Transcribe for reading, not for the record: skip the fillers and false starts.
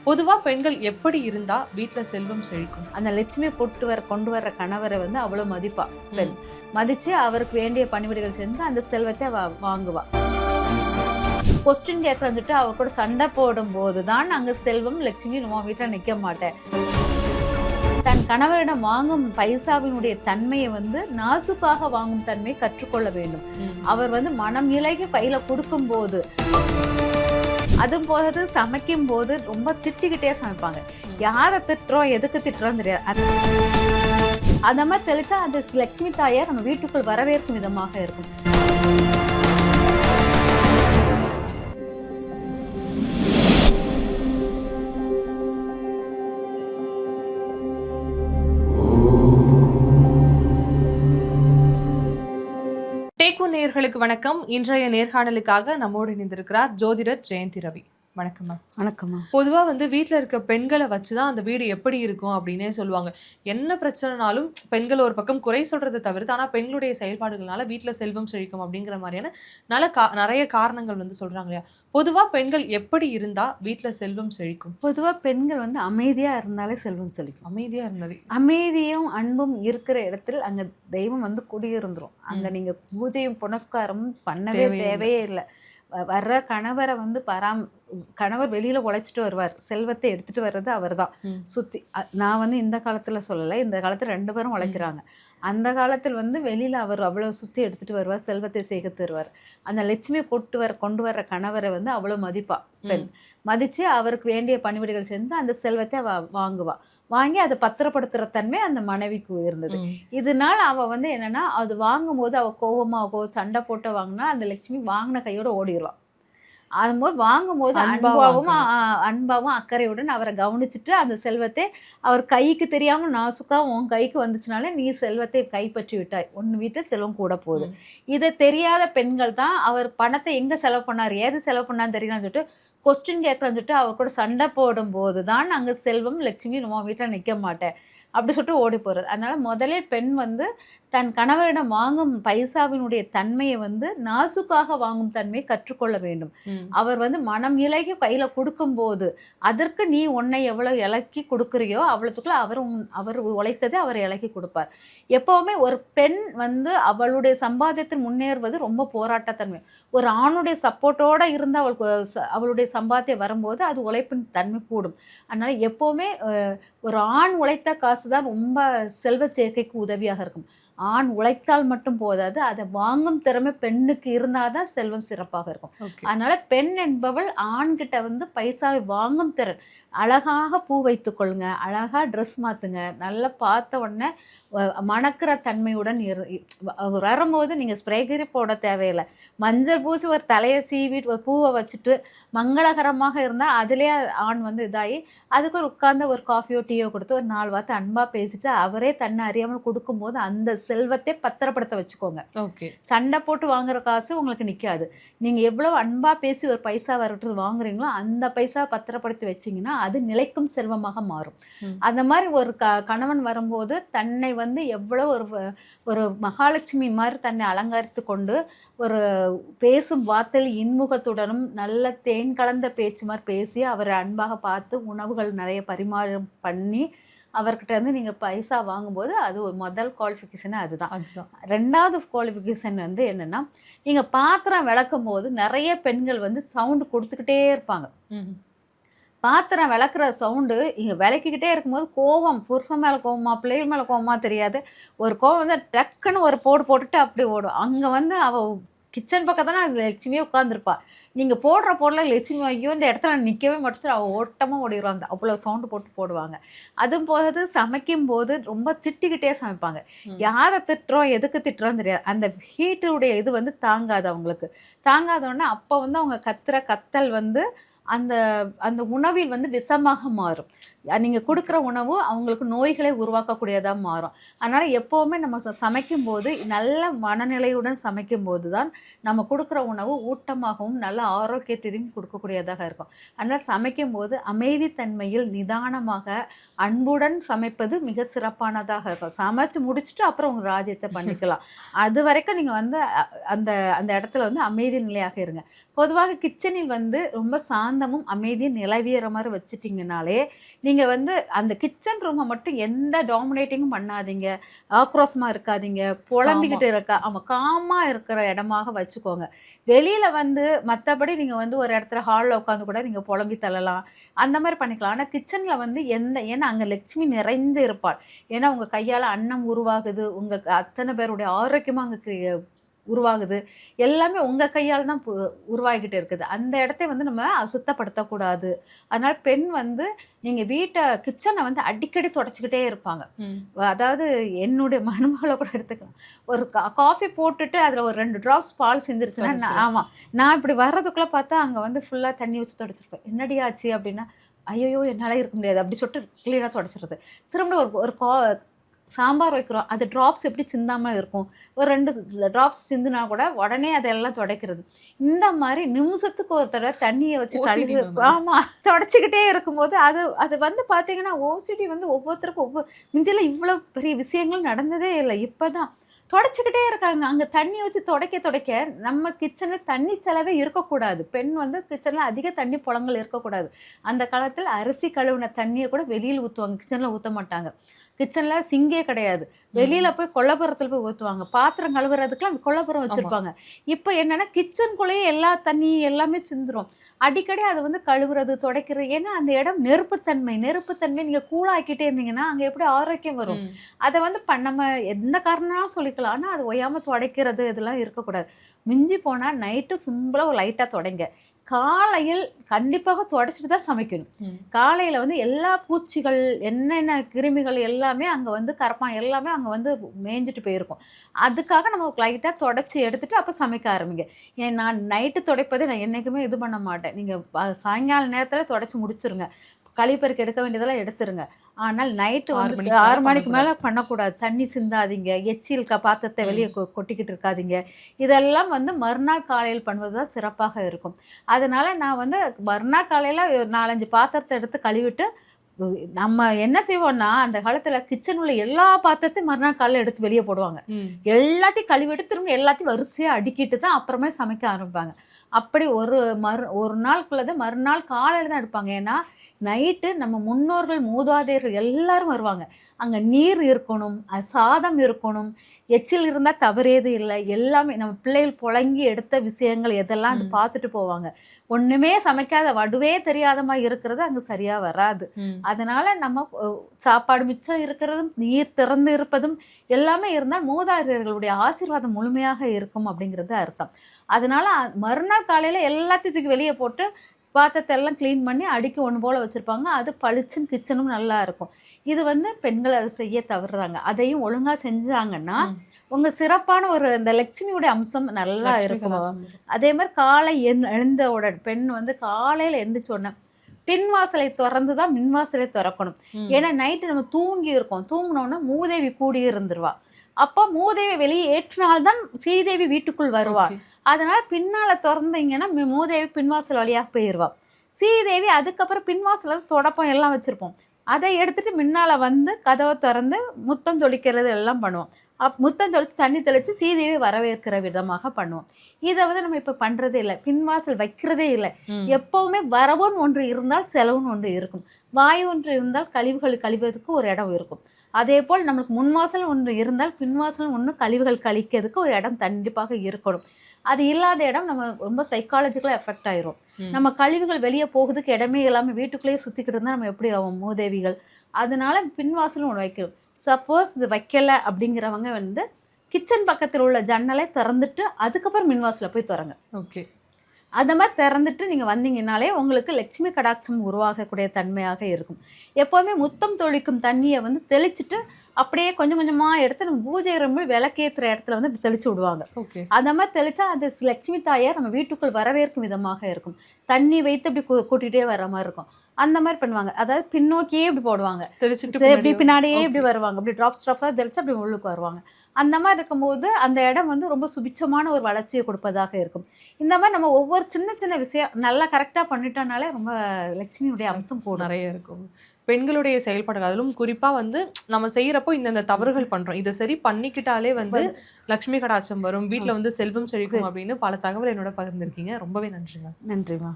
பொதுவா பெண்கள் எப்படி இருந்தா வீட்ல செல்வம் செழிக்கும்? அந்த லட்சுமி கொண்டு வர்ற கணவரை வந்து அவ்வளோ மதிப்பா பெண். ம். மதிச்சு அவருக்கு வேண்டிய பணிவிடைகள் செஞ்சு அந்த செல்வத்தை வாங்குவா. கொஸ்டின் கேட்கறதுட்டு அவ கூட சண்டை போடும்போது தான் அங்க செல்வம் லட்சுமி உன் வீட்டில் நிற்க மாட்டேன். தன் கணவரிடம் வாங்கும் பைசாவினுடைய தன்மையை வந்து நாசுக்காக வாங்கும் தன்மையை கற்றுக்கொள்ள வேண்டும். அவர் வந்து மனம் இலகி கையில கொடுக்கும் போது, அதுவும் போது சமைக்கும் போது ரொம்ப திட்டிக்கிட்டே சமைப்பாங்க. யாரை திட்டுறோம் எதுக்கு திட்டுறோம் தெரியாது. அந்த மாதிரி தெளிச்சா அந்த லட்சுமி தாயார் நம்ம வீட்டுக்குள் வரவேற்கும் விதமாக இருக்கும். டேக்கு நேயர்களுக்கு வணக்கம். இன்றைய நேர்காணலுக்காக நம்மோடு இணைந்திருக்கிறார் ஜோதிடர் ஜெயந்தி ரவி. வணக்கம் மேம். வணக்கம்மா. பொதுவா வந்து வீட்டில் இருக்க பெண்களை வச்சுதான் அந்த வீடு எப்படி இருக்கும் அப்படின்னே சொல்லுவாங்க. என்ன பிரச்சனைனாலும் பெண்கள் ஒரு பக்கம் குறை சொல்றதை தவிர்த்து, ஆனா பெண்களுடைய செயல்பாடுகளால வீட்டில் செல்வம் செழிக்கும் அப்படிங்கிற மாதிரியான நிறைய காரணங்கள் வந்து சொல்றாங்க இல்லையா? பொதுவா பெண்கள் எப்படி இருந்தா வீட்டில் செல்வம் செழிக்கும்? பொதுவா பெண்கள் வந்து அமைதியா இருந்தாலே செல்வம் செழிக்கும். அமைதியா இருந்தது. அமைதியும் அன்பும் இருக்கிற இடத்தில் அங்க தெய்வம் வந்து குடியிருந்துரும். அங்க நீங்க பூஜையும் புனஸ்காரமும் பண்ணவே தேவையே இல்லை. வர்ற கணவரை வந்து கணவர் வெளியில உழைச்சிட்டு வருவார், செல்வத்தை எடுத்துட்டு வர்றது அவர் தான். சுத்தி நான் வந்து இந்த காலத்துல சொல்லலை, இந்த காலத்துல 2 பேரும் உழைக்கிறாங்க. அந்த காலத்தில் வந்து வெளியில அவர் அவ்வளவு சுத்தி எடுத்துட்டு வருவார், செல்வத்தை சேர்த்து வருவார். அந்த லட்சுமி கொண்டு வர்ற கணவரை வந்து அவ்வளவு மதிப்பா பெண். மதிச்சு அவருக்கு வேண்டிய பணிவிடைகள் செஞ்சு அந்த செல்வத்தை வாங்குவா. வாங்கி அதை பத்திரப்படுத்துற தன்மை அந்த மனைவிக்கு உயர்ந்தது. இதனால அவ வந்து என்னன்னா, அது வாங்கும் போது அவ கோவமாகவோ சண்டை போட்டு வாங்கினா அந்த லட்சுமி வாங்கின கையோட ஓடிடலாம். அதுபோது வாங்கும்போது அன்பாவும் அக்கறையுடன் அவரை கவனிச்சுட்டு அந்த செல்வத்தை அவர் கைக்கு தெரியாம நாசுக்கா உன் கைக்கு வந்துச்சுனாலே நீ செல்வத்தை கைப்பற்றி விட்டாய், உன் வீட்டு செல்வம் கூட போகுது. இதை தெரியாத பெண்கள் தான் அவர் பணத்தை எங்க செலவு பண்ணார், ஏது செலவு பண்ணான்னு தெரியலான்னு சொல்லிட்டு கொஸ்டின் கேட்கறதுட்டு அவர் கூட சண்டை போடும்போது தான் அங்கே செல்வம் லட்சுமி உன் வீட்டில் நிற்க மாட்டேன் அப்படி சொல்லிட்டு ஓடி போகிறது. அதனால முதலில் பெண் வந்து தன் கணவரிடம் வாங்கும் பைசாவினுடைய தன்மையை வந்து நாசுக்காக வாங்கும் தன்மையை கற்றுக்கொள்ள வேண்டும். அவர் வந்து மனம் இலகி கையில கொடுக்கும் போது அதற்கு நீ உன்னை எவ்வளவு இலக்கி கொடுக்குறியோ அவ்வளவுக்குள்ள அவர் உழைத்ததை அவர் இலக்கி கொடுப்பார். எப்பவுமே ஒரு பெண் வந்து அவளுடைய சம்பாத்தியத்தில் முன்னேறுவது ரொம்ப போராட்டத்தன்மை. ஒரு ஆணுடைய சப்போர்ட்டோட இருந்து அவளுடைய சம்பாத்தியம் வரும்போது அது உழைப்பின் தன்மை கூடும். அதனால எப்பவுமே ஒரு ஆண் உழைத்த காசு தான் ரொம்ப செல்வ சேர்க்கைக்கு உதவியாக இருக்கும். ஆண் உழைத்தால் மட்டும் போதாது, அதை வாங்கும் திறமை பெண்ணுக்கு இருந்தாதான் செல்வம் சிறப்பாக இருக்கும். அதனால பெண் என்பவள் ஆண்கிட்ட வந்து பைசாவை வாங்கும் திறன். அழகாக பூ வைத்துக் கொள்ளுங்க, அழகா ட்ரெஸ் மாத்துங்க, நல்லா பார்த்த உடனே மணக்கிற தன்மையுடன் வரும்போது நீங்க ஸ்ப்ரேகரி போட தேவையில்லை. மஞ்சள் பூசி ஒரு தலையை சீவி ஒரு பூவை வச்சுட்டு மங்களகரமாக இருந்தால் அதிலே ஆண் வந்து இதாகி அதுக்கு ஒரு உட்கார்ந்து ஒரு காஃபியோ டீயோ கொடுத்து ஒரு 4 வார்த்தை அன்பாக பேசிட்டு அவரே தன்னை அறியாமல் கொடுக்கும்போது அந்த செல்வத்தை பத்திரப்படுத்த வச்சுக்கோங்க. சண்டை போட்டு வாங்குற காசு உங்களுக்கு நிற்காது. நீங்கள் எவ்வளோ அன்பாக பேசி ஒரு பைசா வரட்டு வாங்குறீங்களோ அந்த பைசா பத்திரப்படுத்தி வச்சிங்கன்னா அது நிலைக்கும் செல்வமாக மாறும். அந்த மாதிரி ஒரு கணவன் வரும்போது தன்னை வந்து எவ்வளோ ஒரு மகாலட்சுமி மாதிரி தன்னை அலங்கரித்து கொண்டு ஒரு பேசும் வார்த்தையில் இன்முகத்துடனும் நல்ல தேன் கலந்த பேச்சு மாதிரி பேசி அவரை அன்பாக பார்த்து உணவுகள் நிறைய பரிமாற்றம் பண்ணி அவர்கிட்ட இருந்து நீங்கள் பைசா வாங்கும்போது அது ஒரு முதல் குவாலிஃபிகேஷனே அதுதான். 2வது குவாலிஃபிகேஷன் வந்து என்னென்னா, நீங்கள் பாத்திரம் விளக்கும் போது நிறைய பெண்கள் வந்து சவுண்டு கொடுத்துக்கிட்டே இருப்பாங்க. பாத்திரம் விளக்குற சவுண்டு இங்கே விளக்கிக்கிட்டே இருக்கும்போது கோவம், புருஷன் மேலே கோவமா பிள்ளைகள் மேலே கோவமா தெரியாது, ஒரு கோவம் வந்து டக்குன்னு ஒரு போட்டுட்டு அப்படி ஓடும். அங்கே வந்து அவள் கிச்சன் பக்கம் தானே லட்சுமியே உட்காந்துருப்பா. நீங்கள் போடுற பொருளை லட்சுமி ஐயோ இந்த இடத்துல நிற்கவே மாட்டேச்சு அவள் ஓட்டமாக ஓடிடுவாங்க. அவ்வளோ சவுண்டு போடுவாங்க. அதுவும் போது சமைக்கும் போது ரொம்ப திட்டிக்கிட்டே சமைப்பாங்க. யாரை திட்டுறோம் எதுக்கு திட்டுறோம் தெரியாது. அந்த ஹீட்டுடைய இது வந்து தாங்காது அவங்களுக்கு. தாங்காதோடனே அப்போ வந்து அவங்க கத்துற கத்தல் வந்து அந்த அந்த உணவில் வந்து விஷமாக மாறும். நீங்கள் கொடுக்குற உணவு அவங்களுக்கு நோய்களை உருவாக்கக்கூடியதாக மாறும். அதனால் எப்போவுமே நம்ம சமைக்கும்போது நல்ல மனநிலையுடன் சமைக்கும்போது தான் நம்ம கொடுக்குற உணவு ஊட்டமாகவும் நல்ல ஆரோக்கியத்தையும் கொடுக்கக்கூடியதாக இருக்கும். அதனால் சமைக்கும்போது அமைதித்தன்மையில் நிதானமாக அன்புடன் சமைப்பது மிக சிறப்பானதாக இருக்கும். சமைச்சு முடிச்சுட்டு அப்புறம் உங்கள் ராஜ்யத்தை பண்ணிக்கலாம். அது வரைக்கும் நீங்கள் வந்து அந்த அந்த இடத்துல வந்து அமைதி நிலையாக இருங்க. பொதுவாக கிச்சனில் வந்து ரொம்ப சாந்த சாந்தமும் அமைதியும் நிலவியற மாதிரி வச்சுட்டிங்கனாலே நீங்கள் வந்து அந்த கிச்சன் ரூமை மட்டும் எந்த டாமினேட்டிங்கும் பண்ணாதீங்க, ஆக்ரோஷமாக இருக்காதீங்க, புலம்பிக்கிட்டு காமாக இருக்கிற இடமாக வச்சுக்கோங்க. வெளியில் வந்து மற்றபடி நீங்கள் வந்து ஒரு இடத்துல ஹாலில் உட்காந்து கூட நீங்கள் புலம்பி தள்ளலாம், அந்த மாதிரி பண்ணிக்கலாம். ஆனால் கிச்சனில் வந்து ஏன்னா அங்கே லட்சுமி நிறைந்து இருப்பாள். ஏன்னா உங்கள் கையால் அன்னம் உருவாகுது, உங்கள் அத்தனை பேருடைய ஆரோக்கியமாக அங்கே உருவாகுது, எல்லாமே உங்கள் கையால் தான் உருவாகிக்கிட்டு இருக்குது. அந்த இடத்த வந்து நம்ம சுத்தப்படுத்தக்கூடாது. அதனால் பெண் வந்து நீங்கள் வீட்டை கிச்சனை வந்து அடிக்கடி தொடச்சிக்கிட்டே இருப்பாங்க. அதாவது என்னுடைய மருமகளை கூட எடுத்துக்கலாம், ஒரு காஃபி போட்டுட்டு அதில் ஒரு 2 ட்ராப்ஸ் பால் சிந்திருச்சுன்னா ஆமாம், நான் இப்படி வர்றதுக்குள்ளே பார்த்தா அங்கே வந்து ஃபுல்லாக தண்ணி வச்சு தொடச்சிருப்பேன். என்னடி ஆச்சு அப்படின்னா, ஐயோ என்னால் இருக்க முடியாது அப்படி சொல்லிட்டு க்ளீனாக தொடச்சிடுறது. திரும்ப ஒரு சாம்பார் வைக்கிறோம், அது ட்ராப்ஸ் எப்படி சிந்தாமல் இருக்கும், ஒரு 2 ட்ராப்ஸ் சிந்துனா கூட உடனே அதெல்லாம் துடைக்கிறது. இந்த மாதிரி நிமிஷத்துக்கு ஒரு தடவை தண்ணியை வச்சு கழுவி தொடச்சிக்கிட்டே இருக்கும்போது அது வந்து பார்த்தீங்கன்னா ஓசிடி வந்து ஒவ்வொருத்தருக்கும் முந்தியெல்லாம் இவ்வளோ பெரிய விஷயங்கள் நடந்ததே இல்லை. இப்போ தான் தொடச்சிக்கிட்டே இருக்காங்க. அங்கே தண்ணி வச்சு துடைக்க நம்ம கிச்சனில் தண்ணி செலவே இருக்கக்கூடாது. பெண் வந்து கிச்சனில் அதிக தண்ணி புலங்கள் இருக்கக்கூடாது. அந்த காலத்தில் அரிசி கழுவின தண்ணியை கூட வெளியில் ஊற்றுவாங்க, கிச்சனில் ஊற்ற மாட்டாங்க. கிச்சனில் சிங்கே கிடையாது, வெளியில் போய் கொல்லப்புறத்தில் போய் ஊற்றுவாங்க. பாத்திரம் கழுவுறதுக்குலாம் கொல்லப்புறம் வச்சுருப்பாங்க. இப்போ என்னென்னா கிச்சனுக்குள்ளேயே எல்லா தண்ணி எல்லாமே சிந்துரும். அடிக்கடி அதை வந்து கழுவுறது துடைக்கிறது. ஏன்னா அந்த இடம் நெருப்புத்தன்மை நீங்கள் கூலாக்கிட்டே இருந்தீங்கன்னா அங்கே எப்படி ஆரோக்கியம் வரும்? அதை வந்து நம்ம எந்த காரணம்னாலும் சொல்லிக்கலாம், ஆனால் அது ஒய்யாமல் துடைக்கிறது இதெல்லாம் இருக்கக்கூடாது. மிஞ்சி போனால் நைட்டு சிம்பிளாக ஒரு லைட்டாக தொடங்க, காலையில் கண்டிப்பாக துடைச்சிட்டு தான் சமைக்கணும். காலையில் வந்து எல்லா பூச்சிகள் என்னென்ன கிருமிகள் எல்லாமே அங்கே வந்து கரப்பான் எல்லாமே அங்கே வந்து மேய்ஞ்சிட்டு போயிருக்கும். அதுக்காக நம்ம லைட்டாக தொடச்சி எடுத்துகிட்டு அப்போ சமைக்க ஆரம்பிங்க. நான் நைட்டு துடைப்பதை நான் என்றைக்குமே இது பண்ண மாட்டேன். நீங்கள் சாயங்கால நேரத்தில் தொடச்சி முடிச்சுருங்க, கழிப்பறைக்கு எடுக்க வேண்டியதெல்லாம் எடுத்துருங்க. ஆனால் நைட்டு வந்து 6 மணிக்கு மேலே பண்ணக்கூடாது. தண்ணி சிந்தாதீங்க, எச்சில் பாத்திரத்தை வெளியே கொட்டிக்கிட்டு இருக்காதீங்க. இதெல்லாம் வந்து மறுநாள் காலையில் பண்ணுவது தான் சிறப்பாக இருக்கும். அதனால் நான் வந்து மறுநாள் காலையில் 4-5 பாத்திரத்தை எடுத்து கழுவிட்டு, நம்ம என்ன செய்வோம்னா அந்த காலத்தில் கிச்சன் உள்ள எல்லா பாத்திரத்தையும் மறுநாள் காலையில் எடுத்து வெளியே போடுவாங்க. எல்லாத்தையும் கழுவிட்டு திரும்ப எல்லாத்தையும் வரிசையாக அடுக்கிட்டு தான் அப்புறமே சமைக்க ஆரம்பிப்பாங்க. அப்படி ஒரு நாளுக்குள்ளதை மறுநாள் காலையில் தான் எடுப்பாங்க. ஏன்னா நைட்டு நம்ம முன்னோர்கள் மூதாதையர்கள் எல்லாரும் வருவாங்க. அங்கே நீர் இருக்கணும், சாதம் இருக்கணும், எச்சில் இருந்தால் தவறேது இல்லை. எல்லாமே நம்ம பிள்ளைகள் புழங்கி எடுத்த விஷயங்கள் எதெல்லாம் அது பார்த்துட்டு போவாங்க. ஒன்றுமே சமைக்காத வடுவே தெரியாத மாதிரி இருக்கிறது அங்கே சரியாக வராது. அதனால் நம்ம சாப்பாடு மிச்சம் இருக்கிறதும் நீர் திறந்து இருப்பதும் எல்லாமே இருந்தால் மூதாதையர்களுடைய ஆசீர்வாதம் முழுமையாக இருக்கும் அப்படிங்கிறது அர்த்தம். அதனால் மறுநாள் காலையில் எல்லாத்தையும் தூக்கி வெளியே போட்டு பாத்திரத்தை எல்லாம் க்ளீன் பண்ணி அடுக்கி ஒன்று போல் வச்சுருப்பாங்க. அது பளிச்சுன்னு கிச்சனும் நல்லா இருக்கும். இது வந்து பெண்கள் அதை செய்ய தவறுறாங்க. அதையும் ஒழுங்காக செஞ்சாங்கன்னா உங்கள் சிறப்பான ஒரு இந்த லட்சுமியோடைய அம்சம் நல்லா இருக்கும். அதே மாதிரி காலை எழுந்தவுடன் பெண் வந்து காலையில் எழுந்திரிச்ச உடனே பின்வாசலை திறந்து தான் மின்வாசலை திறக்கணும். ஏன்னா நைட்டு நம்ம தூங்கி இருக்கோம், தூங்கினோன்னா மூதேவி கூடி இருந்துருவா. அப்போ மூதேவி வெளியே ஏற்றினால்தான் ஸ்ரீதேவி வீட்டுக்குள் வருவாள். அதனால் பின்னால் திறந்தீங்கன்னா மூதேவி பின்வாசல் வழியாக போயிடுவா. ஸ்ரீதேவி அதுக்கப்புறம் பின்வாசலில் தொடப்பம் எல்லாம் வச்சுருப்போம், அதை எடுத்துகிட்டு முன்னால் வந்து கதவை திறந்து முத்தம் தொளிக்கிறது எல்லாம் பண்ணுவோம். முத்தம் தொளித்து தண்ணி தெளித்து ஸ்ரீதேவி வரவேற்கிற விதமாக பண்ணுவோம். இதை வந்து நம்ம இப்போ பண்ணுறதே இல்லை, பின்வாசல் வைக்கிறதே இல்லை. எப்போவுமே வரவுன்னு ஒன்று இருந்தால் செலவுன்னு ஒன்று இருக்கும், வாயு ஒன்று இருந்தால் கழிவுகள் கழிவதற்கு ஒரு இடம் இருக்கும். அதே போல் நம்மளுக்கு முன்வாசல் ஒன்று இருந்தால் பின்வாசல் ஒன்று கழிவுகள் கழிக்கிறதுக்கு ஒரு இடம் கண்டிப்பாக இருக்கணும். அது இல்லாத இடம் நம்ம ரொம்ப சைக்காலஜிக்கலாக எஃபெக்ட் ஆயிரும். நம்ம கழிவுகள் வெளியே போகிறதுக்கு இடமே எல்லாமே வீட்டுக்குள்ளேயே சுற்றிக்கிட்டு இருந்தால் நம்ம எப்படி ஆகும் மூதேவிகள். அதனால பின்வாசலும் ஒன்று வைக்கணும். சப்போஸ் இது வைக்கலை அப்படிங்கிறவங்க வந்து கிச்சன் பக்கத்தில் உள்ள ஜன்னலை திறந்துட்டு அதுக்கப்புறம் மின்வாசலில் போய் திறங்க. ஓகே, அதை மாதிரி திறந்துட்டு நீங்கள் வந்தீங்கன்னாலே உங்களுக்கு லட்சுமி கடாட்சம் உருவாகக்கூடிய தன்மையாக இருக்கும். எப்போவுமே முத்தம் தொளிக்கும் தண்ணியை வந்து தெளிச்சுட்டு அப்படியே கொஞ்சம் கொஞ்சமாக எடுத்து நம்ம பூஜை ரூமில் விளக்கேற்றுற இடத்துல வந்து இப்படி தெளிச்சு விடுவாங்க. அந்த மாதிரி தெளிச்சா அது லட்சுமி தாயார் நம்ம வீட்டுக்குள் வரவேற்கும் விதமாக இருக்கும். தண்ணி வைத்து அப்படி கூட்டிகிட்டே வர மாதிரி இருக்கும். அந்த மாதிரி பண்ணுவாங்க. அதாவது பின்னோக்கியே இப்படி போடுவாங்க, இப்படி பின்னாடியே இப்படி வருவாங்க, அப்படி ட்ராப்ஸாக தெளிச்சு அப்படி உள்ளுக்கு வருவாங்க. அந்த மாதிரி இருக்கும்போது அந்த இடம் வந்து ரொம்ப சுபிட்சமான ஒரு வளர்ச்சியை கொடுப்பதாக இருக்கும். இந்த மாதிரி நம்ம ஒவ்வொரு சின்ன சின்ன விஷயம் நல்லா கரெக்டாக பண்ணிட்டோம்னாலே ரொம்ப லட்சுமியுடைய அம்சம் கூட நிறைய இருக்கும். பெண்களுடைய செயல்பாடுகள் அதிலும் குறிப்பாக வந்து நம்ம செய்கிறப்போ இந்த தவறுகள் பண்ணுறோம், இதை சரி பண்ணிக்கிட்டாலே வந்து லக்ஷ்மி கடாட்சம் வரும், வீட்டில் வந்து செல்வம் செழிக்கும் அப்படின்னு பல தகவல் என்னோட பகிர்ந்திருக்கீங்க. ரொம்பவே நன்றிங்க. நன்றிமா.